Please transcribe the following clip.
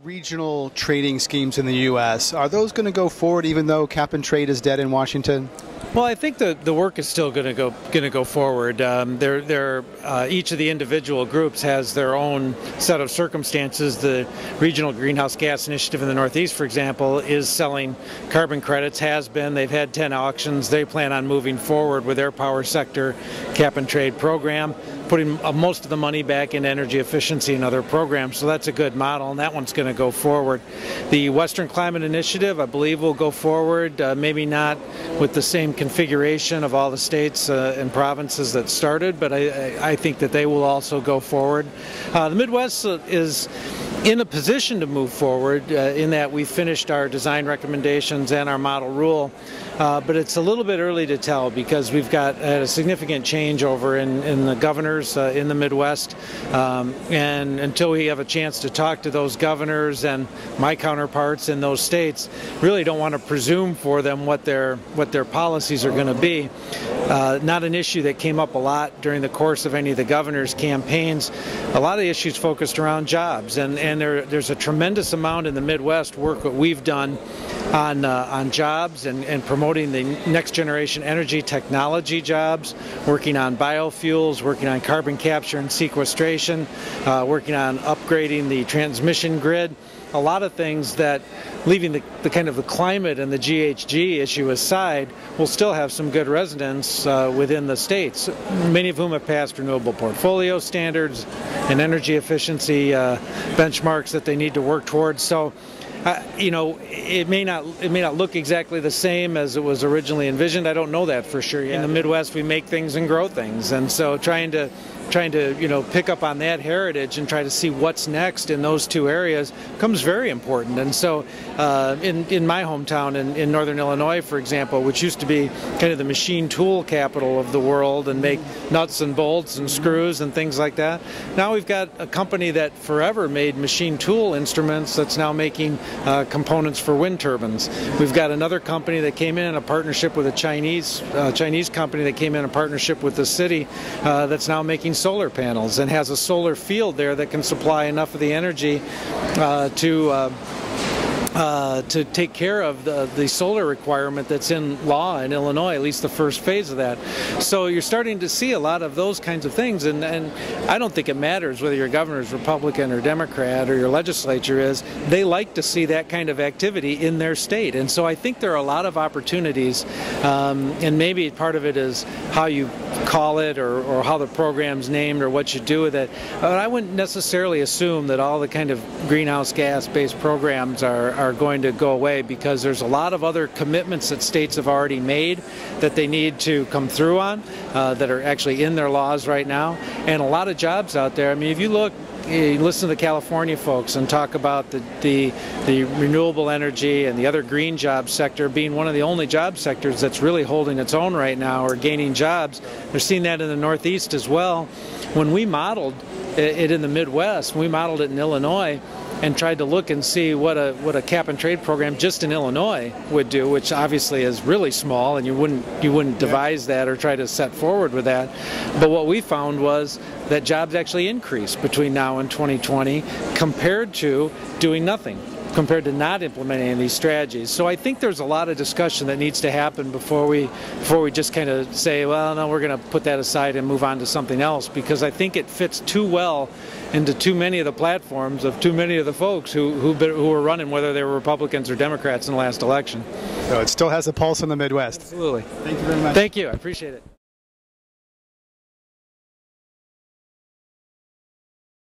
regional trading schemes in the U.S., are those going to go forward even though cap and trade is dead in Washington? Well, I think the work is still going to go forward. Each of the individual groups has their own set of circumstances. The Regional Greenhouse Gas Initiative in the Northeast, for example, is selling carbon credits, has been. They've had 10 auctions. They plan on moving forward with their power sector cap and trade program, putting most of the money back in energy efficiency and other programs. So that's a good model, and that one's going to go forward. The Western Climate Initiative, I believe, will go forward, maybe not with the same configuration of all the states and provinces that started, but I think that they will also go forward. The Midwest is in a position to move forward in that we finished our design recommendations and our model rule, but it's a little bit early to tell because we've got a significant change over in the governors in the Midwest, and until we have a chance to talk to those governors and my counterparts in those states, really don't want to presume for them what their policies are going to be. Not an issue that came up a lot during the course of any of the governors' campaigns. A lot of the issues focused around jobs, and there's a tremendous amount in the Midwest work that we've done on jobs and promoting the next generation energy technology jobs, working on biofuels, working on carbon capture and sequestration, working on upgrading the transmission grid. A lot of things that, leaving the kind of the climate and the GHG issue aside, will still have some good resonance within the states, many of whom have passed renewable portfolio standards and energy efficiency benchmarks that they need to work towards. So, you know, it may not look exactly the same as it was originally envisioned. I don't know that for sure yet. In the Midwest, we make things and grow things, and so trying to pick up on that heritage and try to see what's next in those two areas becomes very important. And so in my hometown in northern Illinois, for example, which used to be kind of the machine tool capital of the world and make nuts and bolts and screws and things like that, now we've got a company that forever made machine tool instruments that's now making components for wind turbines. We've got another company that came in a partnership with a Chinese company that came in a partnership with the city that's now making solar panels and has a solar field there that can supply enough of the energy to take care of the solar requirement that's in law in Illinois, at least the first phase of that. So you're starting to see a lot of those kinds of things, and I don't think it matters whether your governor is Republican or Democrat or your legislature is. They like to see that kind of activity in their state, and so I think there are a lot of opportunities, and maybe part of it is how you call it or how the program's named or what you do with it. But I wouldn't necessarily assume that all the kind of greenhouse gas-based programs are going to go away, because there's a lot of other commitments that states have already made that they need to come through on that are actually in their laws right now, and a lot of jobs out there. I mean, if you look, you listen to the California folks and talk about the renewable energy and the other green job sector being one of the only job sectors that's really holding its own right now or gaining jobs. They're seeing that in the Northeast as well. When we modeled it in the Midwest, we modeled it in Illinois and tried to look and see what a cap and trade program just in Illinois would do, which obviously is really small, and you wouldn't devise that or try to set forward with that. But what we found was that jobs actually increased between now and 2020 compared to doing nothing, compared to not implementing any of these strategies. So I think there's a lot of discussion that needs to happen before we just kind of say, well, no, we're going to put that aside and move on to something else, because I think it fits too well into too many of the platforms of too many of the folks who were running, whether they were Republicans or Democrats in the last election. So it still has a pulse in the Midwest. Absolutely. Thank you very much. Thank you. I appreciate it.